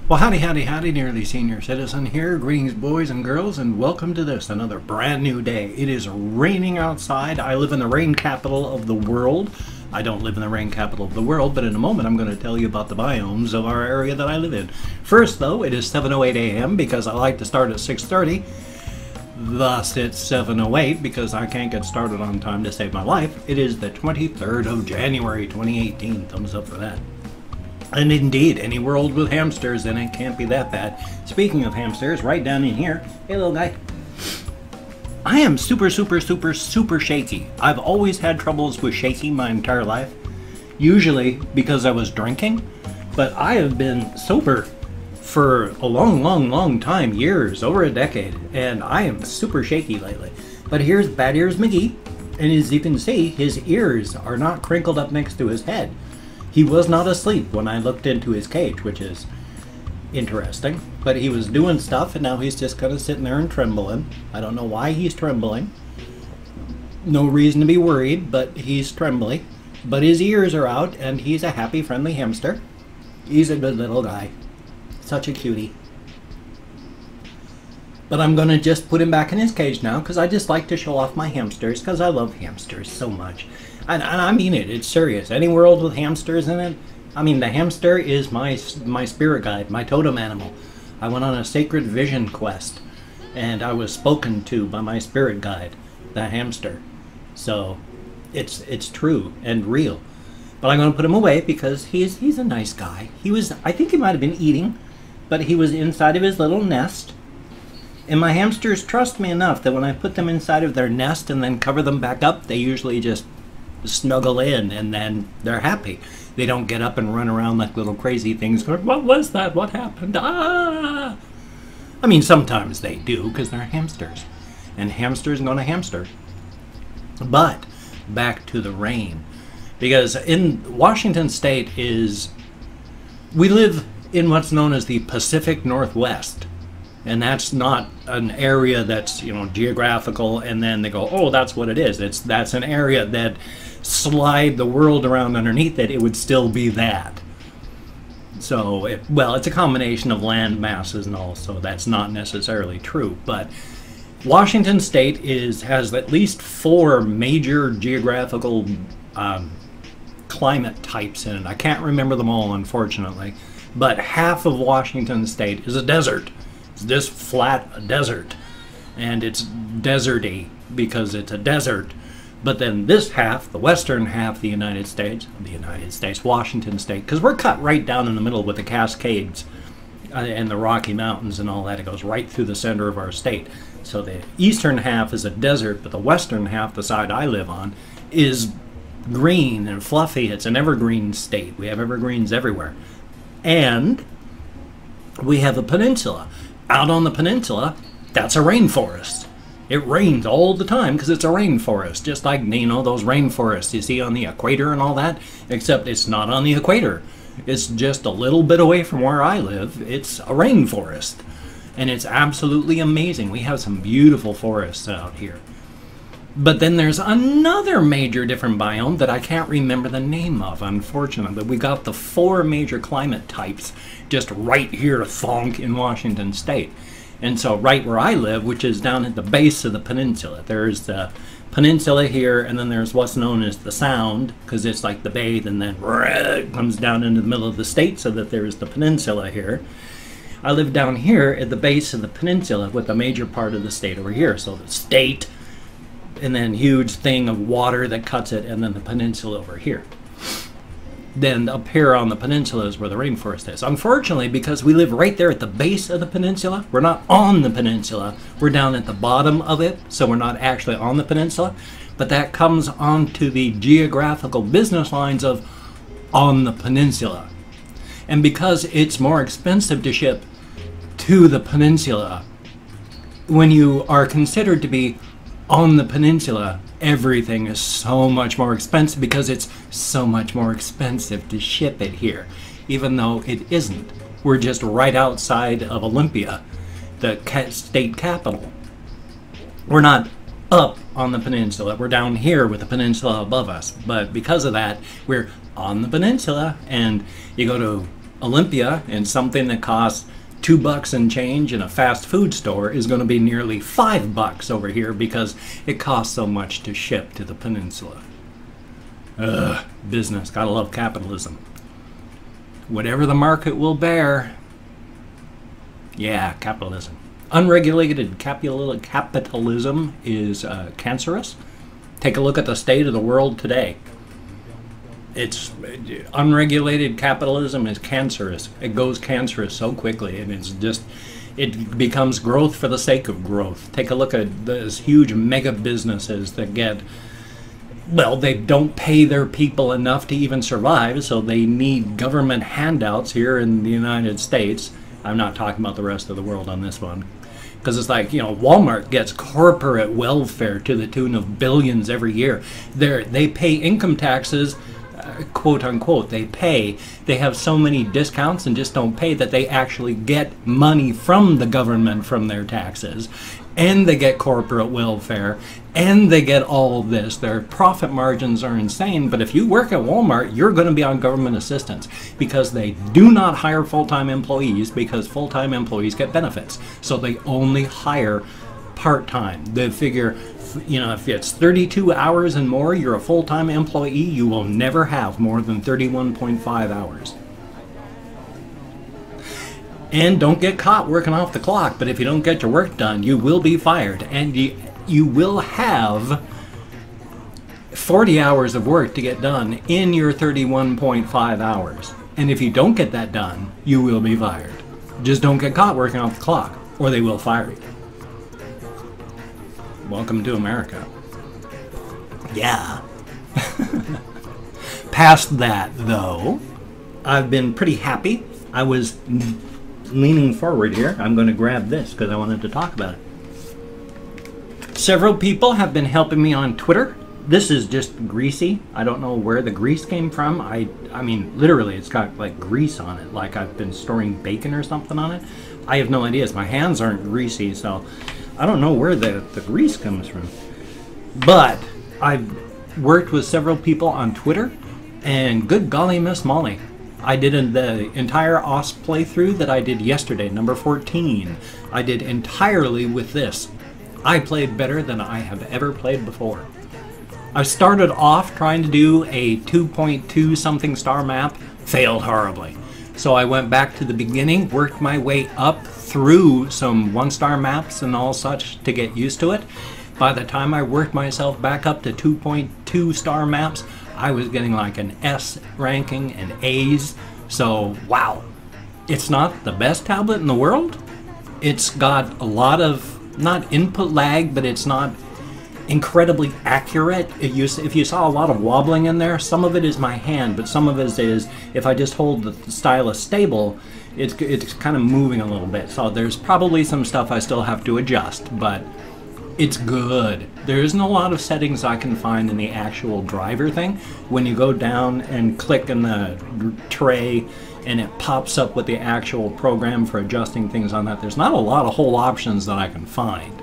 Well, howdy, howdy, howdy, nearly senior citizen here. Greetings, boys and girls, and welcome to this, another brand new day. It is raining outside. I live in the rain capital of the world. I don't live in the rain capital of the world, but in a moment I'm going to tell you about the biomes of our area that I live in. First, though, it is 7:08 a.m. because I like to start at 6:30. Thus, it's 7:08 because I can't get started on time to save my life. It is the 23rd of January, 2018. Thumbs up for that. And indeed, any world with hamsters in it can't be that bad. Speaking of hamsters, right down in here, hey little guy. I am super shaky. I've always had troubles with shaking my entire life. Usually because I was drinking, but I have been sober for a long time, years, over a decade, and I am super shaky lately. But here's Bad Ears McGee, and as you can see, his ears are not crinkled up next to his head. He was not asleep when I looked into his cage, which is interesting. But he was doing stuff, and now he's just kind of sitting there and trembling. I don't know why he's trembling. No reason to be worried, but he's trembling. But his ears are out, and he's a happy, friendly hamster. He's a good little guy. Such a cutie. But I'm going to just put him back in his cage now, because I just like to show off my hamsters, because I love hamsters so much. And I mean it, it's serious. Any world with hamsters in it, I mean, the hamster is my spirit guide, my totem animal. I went on a sacred vision quest, and I was spoken to by my spirit guide, the hamster. So, it's true and real. But I'm going to put him away because he's a nice guy. I think he might have been eating, but he was inside of his little nest. And my hamsters trust me enough that when I put them inside of their nest and then cover them back up, they usually just snuggle in and then they're happy. They don't get up and run around like little crazy things going, what was that? What happened? Ah! I mean, sometimes they do because they're hamsters. And hamsters gonna hamster. But back to the rain. Because in Washington State we live in what's known as the Pacific Northwest. And that's not an area that's, geographical, and then they go, oh, that's what it is. That's an area that slide the world around underneath it would still be that. So, it's a combination of land masses and all, so that's not necessarily true. But Washington State has at least 4 major geographical climate types in it. I can't remember them all, unfortunately. But half of Washington State is a desert. It's this flat desert, and it's deserty because it's a desert. But then this half, the western half of the United States, Washington State, because we're cut right down in the middle with the Cascades and the Rocky Mountains and all that. It goes right through the center of our state. So the eastern half is a desert, but the western half, the side I live on, is green and fluffy. It's an evergreen state. We have evergreens everywhere. And we have a peninsula. Out on the peninsula, that's a rainforest. It rains all the time because it's a rainforest, just like, those rainforests you see on the equator and all that, except it's not on the equator. It's just a little bit away from where I live. It's a rainforest, and it's absolutely amazing. We have some beautiful forests out here. But then there's another major different biome that I can't remember the name of, unfortunately. We got the 4 major climate types just right here, thonk, in Washington State. And so right where I live, which is down at the base of the peninsula, there's the peninsula here, and then there's what's known as the Sound, because it's like the bay, and then it comes down into the middle of the state, so that there's the peninsula here. I live down here at the base of the peninsula with the major part of the state over here. So the state, and then huge thing of water that cuts it, and then the peninsula over here. Then up here on the peninsula is where the rainforest is. Unfortunately, because we live right there at the base of the peninsula, we're not on the peninsula, we're down at the bottom of it, so we're not actually on the peninsula, but that comes onto the geographical business lines of on the peninsula. And because it's more expensive to ship to the peninsula, when you are considered to be on the peninsula, everything is so much more expensive because it's so much more expensive to ship it here, even though it isn't. We're just right outside of Olympia, the state capital. We're not up on the peninsula. We're down here with the peninsula above us. But because of that, we're on the peninsula, and you go to Olympia, and something that costs $2 and change in a fast food store is going to be nearly $5 over here because it costs so much to ship to the peninsula. Ugh, business. Gotta love capitalism. Whatever the market will bear. Yeah, capitalism. Unregulated capitalism is cancerous. Take a look at the state of the world today. It's unregulated capitalism is cancerous. It goes cancerous so quickly, and it becomes growth for the sake of growth. Take a look at those huge mega businesses that get, well, they don't pay their people enough to even survive, so they need government handouts here in the United States. I'm not talking about the rest of the world on this one. Because it's like, Walmart gets corporate welfare to the tune of billions every year. They pay income taxes, quote unquote, they have so many discounts and just don't pay that they actually get money from the government from their taxes. And they get corporate welfare, and they get all of this. Their profit margins are insane, but if you work at Walmart, you're going to be on government assistance because they do not hire full-time employees because full-time employees get benefits. So they only hire part-time. They figure, if it's 32 hours and more, you're a full-time employee, you will never have more than 31.5 hours. And don't get caught working off the clock, but if you don't get your work done, you will be fired. And you will have 40 hours of work to get done in your 31.5 hours. And if you don't get that done, you will be fired. Just don't get caught working off the clock, or they will fire you. Welcome to America. Yeah. Past that, though, I've been pretty happy. I was leaning forward here. I'm going to grab this because I wanted to talk about it. Several people have been helping me on Twitter. This is just greasy. I don't know where the grease came from. I mean, literally, it's got like grease on it, like I've been storing bacon or something on it. I have no idea. My hands aren't greasy, so I don't know where the grease comes from. But I've worked with several people on Twitter, and good golly, Miss Molly, I did the entire OS playthrough that I did yesterday, number 14. I did entirely with this. I played better than I have ever played before. I started off trying to do a 2.2 something star map, failed horribly. So I went back to the beginning, worked my way up through some 1-star maps and all such to get used to it. By the time I worked myself back up to 2.2 star maps, I was getting like an S ranking and A's. So, wow. It's not the best tablet in the world. It's got a lot of, not input lag, but it's not incredibly accurate. If you saw a lot of wobbling in there, some of it is my hand, but some of it is, if I just hold the stylus stable, it's kind of moving a little bit. So there's probably some stuff I still have to adjust, but it's good. There isn't a lot of settings I can find in the actual driver thing. When you go down and click in the tray and it pops up with the actual program for adjusting things on that, there's not a lot of whole options that I can find.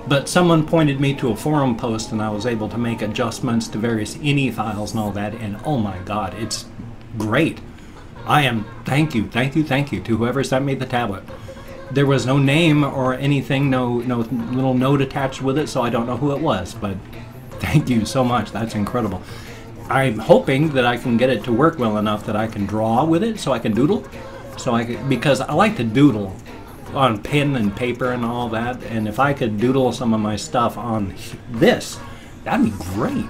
But someone pointed me to a forum post and I was able to make adjustments to various INI files and all that, and oh my god, it's great. Thank you to whoever sent me the tablet. There was no name or anything, no little note attached with it, so I don't know who it was, but thank you so much. That's incredible. I'm hoping that I can get it to work well enough that I can draw with it, so I can doodle. Because I like to doodle on pen and paper and all that, and if I could doodle some of my stuff on this, that'd be great.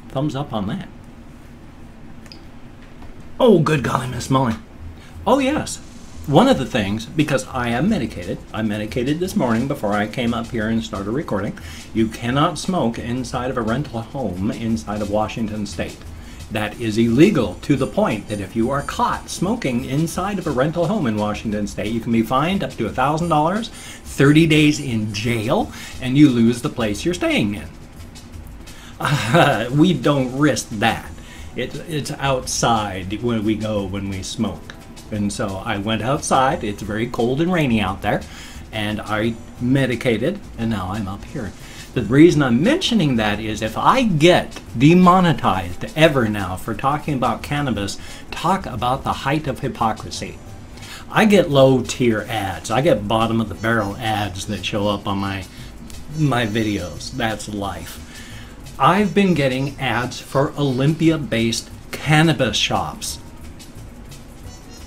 Thumbs up on that. Oh, good golly, Miss Molly. Oh, yes. One of the things, because I am medicated, I medicated this morning before I came up here and started recording. You cannot smoke inside of a rental home inside of Washington State. That is illegal, to the point that if you are caught smoking inside of a rental home in Washington State, you can be fined up to $1,000, 30 days in jail, and you lose the place you're staying in. We don't risk that. It's outside when we smoke. And so I went outside. It's very cold and rainy out there, and I medicated, and now I'm up here. The reason I'm mentioning that is if I get demonetized ever now for talking about cannabis, talk about the height of hypocrisy. I get low tier ads. I get bottom of the barrel ads that show up on my videos. That's life. I've been getting ads for Olympia-based cannabis shops.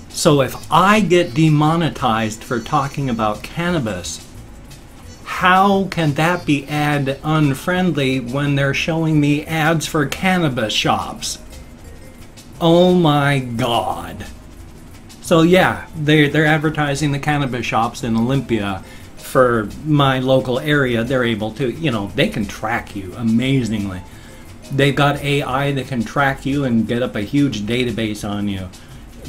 So if I get demonetized for talking about cannabis, how can that be ad unfriendly when they're showing me ads for cannabis shops? Oh my God. So yeah, they're advertising the cannabis shops in Olympia for my local area. They're able to, you know, they can track you amazingly. They've got AI that can track you and get up a huge database on you.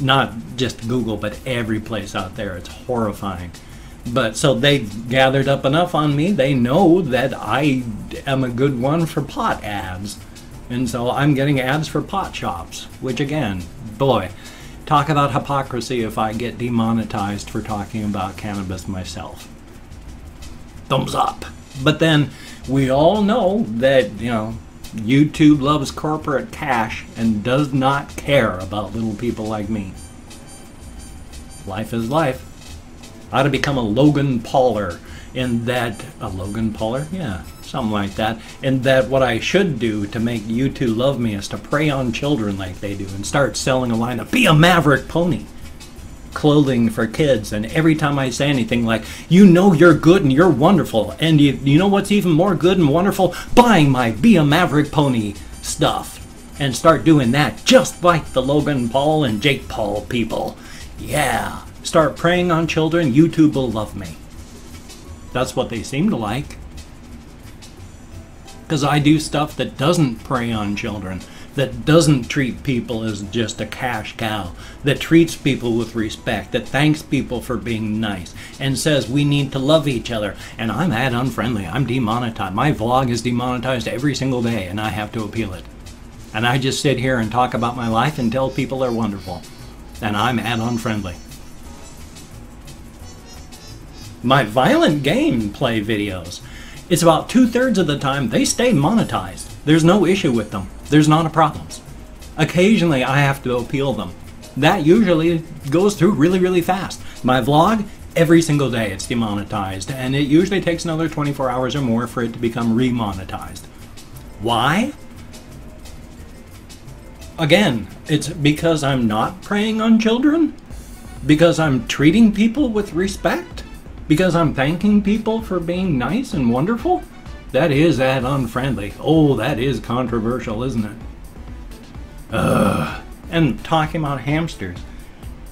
Not just Google, but every place out there. It's horrifying. But so they gathered up enough on me. They know that I am a good one for pot ads. And so I'm getting ads for pot shops, which again, boy, talk about hypocrisy if I get demonetized for talking about cannabis myself. Thumbs up. But then we all know that, you know, YouTube loves corporate cash and does not care about little people like me. Life is life. I ought to become a Logan Pauler in that, a Logan Pauler? Yeah, something like that. And that what I should do to make YouTube love me is to prey on children like they do and start selling a line of Be a Maverick Pony clothing for kids. And every time I say anything like, you know you're good and you're wonderful, and you know what's even more good and wonderful? Buying my Be a Maverick Pony stuff. And start doing that just like the Logan Paul and Jake Paul people. Yeah. Start preying on children, YouTube will love me. That's what they seem to like. Because I do stuff that doesn't prey on children, that doesn't treat people as just a cash cow, that treats people with respect, that thanks people for being nice, and says we need to love each other. And I'm ad unfriendly. I'm demonetized. My vlog is demonetized every single day, and I have to appeal it. And I just sit here and talk about my life and tell people they're wonderful. And I'm ad unfriendly. My violent gameplay videos, it's about 2/3 of the time they stay monetized. There's no issue with them. There's not a problem. Occasionally I have to appeal them. That usually goes through really, really fast. My vlog, every single day it's demonetized, and it usually takes another 24 hours or more for it to become remonetized. Why? Again, it's because I'm not preying on children? Because I'm treating people with respect? Because I'm thanking people for being nice and wonderful? That is ad unfriendly. Oh, that is controversial, isn't it? And talking about hamsters.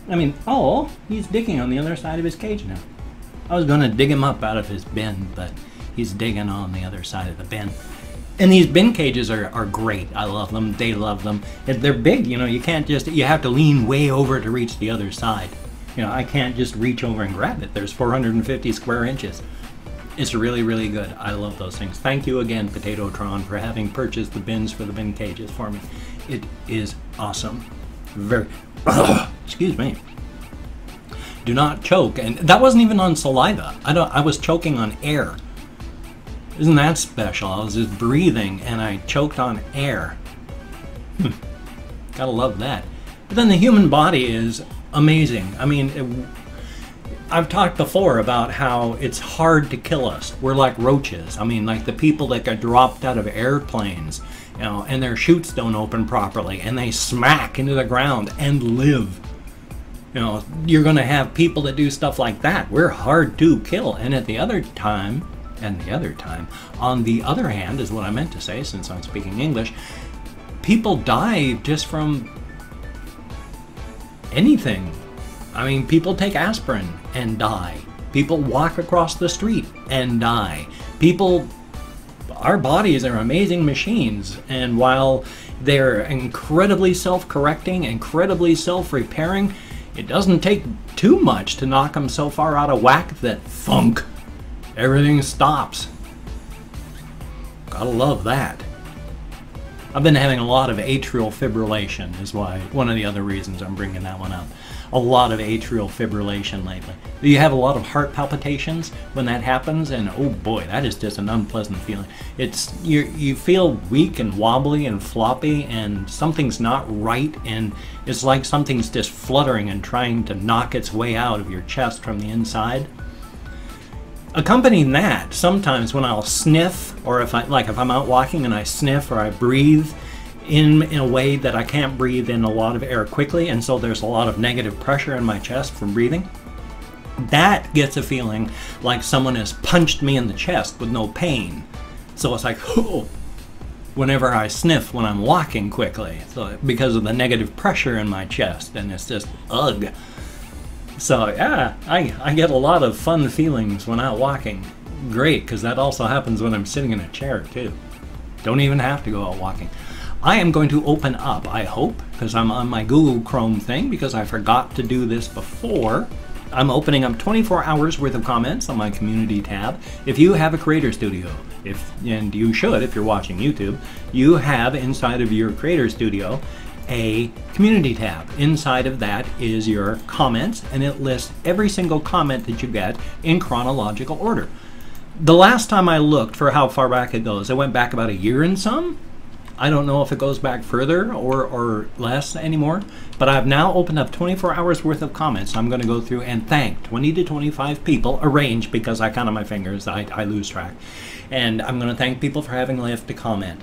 I mean, oh, he's digging on the other side of his cage now. I was going to dig him up out of his bin, but he's digging on the other side of the bin. And these bin cages are great. I love them. They love them. They're big, you know. You can't just, you have to lean way over to reach the other side. You know, I can't just reach over and grab it. There's 450 square inches. It's really, really good. I love those things. Thank you again, Potatotron, for having purchased the bins for the bin cages for me. It is awesome. Very, excuse me. Do not choke. And that wasn't even on saliva. I was choking on air. Isn't that special? I was just breathing and I choked on air. Gotta love that. But then the human body is amazing. I mean, I've talked before about how it's hard to kill us. We're like roaches. I mean, like the people that got dropped out of airplanes, you know, and their chutes don't open properly and they smack into the ground and live. You know, you're going to have people that do stuff like that. We're hard to kill. And on the other hand, is what I meant to say since I'm speaking English, people die just from anything. I mean, people take aspirin and die. People walk across the street and die. Our bodies are amazing machines, and while they're incredibly self-correcting, incredibly self-repairing, it doesn't take too much to knock them so far out of whack that thunk, everything stops. Gotta love that. I've been having a lot of atrial fibrillation is why one of the other reasons I'm bringing that one up. a lot of atrial fibrillation lately. You have a lot of heart palpitations when that happens, and oh boy, that is just an unpleasant feeling. You feel weak and wobbly and floppy, and something's not right, and it's like something's just fluttering and trying to knock its way out of your chest from the inside. Accompanying that, sometimes when I'll sniff, or if I'm out walking and I sniff or I breathe in a way that I can't breathe in a lot of air quickly, and so there's a lot of negative pressure in my chest from breathing, that gets a feeling like someone has punched me in the chest with no pain. So it's like, oh, whenever I sniff when I'm walking quickly, so because of the negative pressure in my chest, and it's just ugh. So yeah, I get a lot of fun feelings when out walking. Great, because that also happens when I'm sitting in a chair too. Don't even have to go out walking. I am going to open up, I hope, because I'm on my Google Chrome thing, because I forgot to do this before. I'm opening up 24 hours worth of comments on my community tab. If you have a creator studio, and you should if you're watching YouTube, you have inside of your creator studio a community tab. Inside of that is your comments, and it lists every single comment that you get in chronological order. The last time I looked for how far back it goes, it went back about a year and some. I don't know if it goes back further or less anymore, but I've now opened up 24 hours worth of comments. I'm going to go through and thank 20 to 25 people, arranged because I count on my fingers, I lose track. And I'm going to thank people for having left a comment.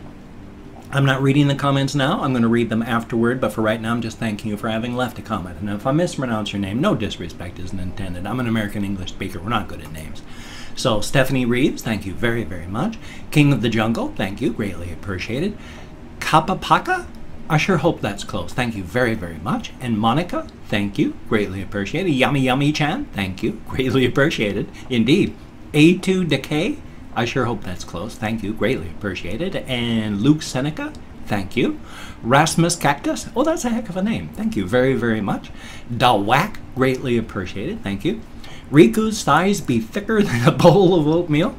I'm not reading the comments now, I'm going to read them afterward, but for right now I'm just thanking you for having left a comment. And if I mispronounce your name, no disrespect isn't intended. I'm an American English speaker, we're not good at names. So Stephanie Reeves, thank you very, very much. King of the Jungle, thank you, greatly appreciated. Kapapaka, I sure hope that's close. Thank you very, very much. And Monica, thank you, greatly appreciated. Yummy Yummy Chan, thank you, greatly appreciated. Indeed. A2 Decay, I sure hope that's close. Thank you, greatly appreciated. And Luke Seneca, thank you. Rasmus Cactus, oh, that's a heck of a name. Thank you very, very much. Dawak, greatly appreciated. Thank you. Riku's thighs be thicker than a bowl of oatmeal.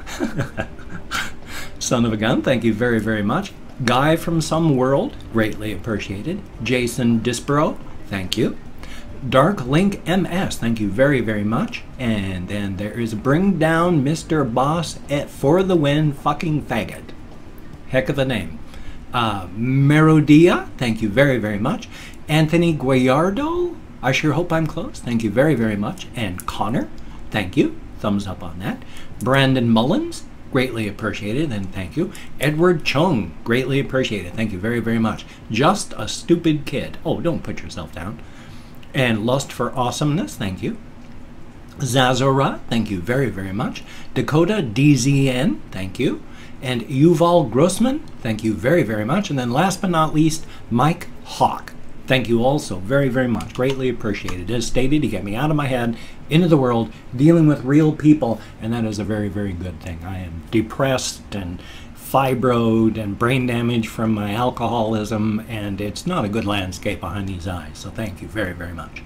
Son of a gun, thank you very, very much. Guy from Some World, greatly appreciated. Jason Disbro, thank you. Dark Link MS, thank you very, very much. And then there is Bring Down Mr. Boss for the Win fucking faggot. Heck of a name. Merodia, thank you very, very much. Anthony Guayardo, I sure hope I'm close. Thank you very, very much. And Connor, thank you. Thumbs up on that. Brandon Mullins, greatly appreciated, and thank you. Edward Chung, greatly appreciated. Thank you very, very much. Just a Stupid Kid. Oh, don't put yourself down. And Lust for Awesomeness, thank you. Zazora, thank you very, very much. Dakota DZN, thank you. And Yuval Grossman, thank you very, very much. And then last but not least, Mike Hawk. Thank you also very, very much. Greatly appreciated. As stated, you get me out of my head, into the world, dealing with real people, and that is a very, very good thing. I am depressed and fibroed and brain damage from my alcoholism, and it's not a good landscape behind these eyes. So thank you very, very much.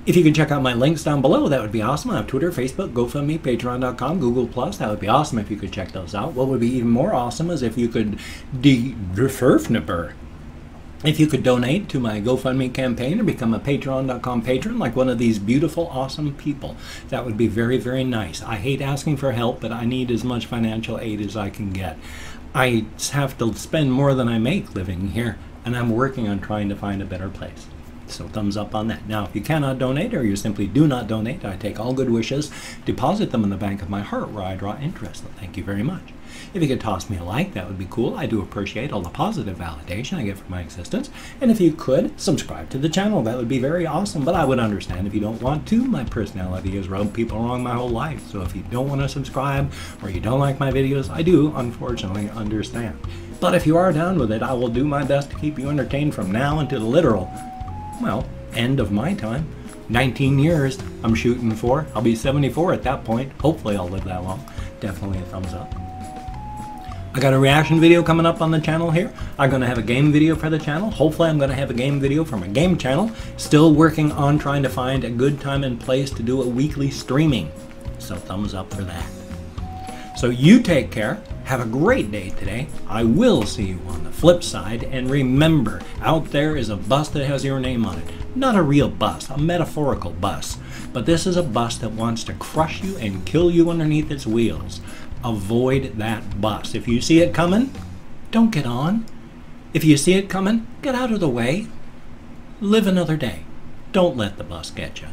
If you can check out my links down below, that would be awesome. I have Twitter, Facebook, GoFundMe, Patreon.com, Google+. That would be awesome if you could check those out. What would be even more awesome is if you could if you could donate to my GoFundMe campaign or become a Patreon.com patron like one of these beautiful, awesome people. That would be very, very nice. I hate asking for help, but I need as much financial aid as I can get. I have to spend more than I make living here, and I'm working on trying to find a better place. So thumbs up on that. Now, if you cannot donate or you simply do not donate, I take all good wishes, deposit them in the bank of my heart where I draw interest. So thank you very much. If you could toss me a like, that would be cool. I do appreciate all the positive validation I get from my existence. And if you could, subscribe to the channel. That would be very awesome, but I would understand if you don't want to. My personality has rubbed people wrong my whole life. So if you don't want to subscribe or you don't like my videos, I do, unfortunately, understand. But if you are down with it, I will do my best to keep you entertained from now until the literal, well, end of my time. 19 years I'm shooting for. I'll be 74 at that point. Hopefully I'll live that long. Definitely a thumbs up. I got a reaction video coming up on the channel here. I'm going to have a game video for the channel. Hopefully I'm going to have a game video for my game channel. Still working on trying to find a good time and place to do a weekly streaming. So thumbs up for that. So you take care. Have a great day today. I will see you on the flip side. And remember, out there is a bus that has your name on it. Not a real bus, a metaphorical bus. But this is a bus that wants to crush you and kill you underneath its wheels. Avoid that bus. If you see it coming, don't get on. If you see it coming, get out of the way. Live another day. Don't let the bus get you.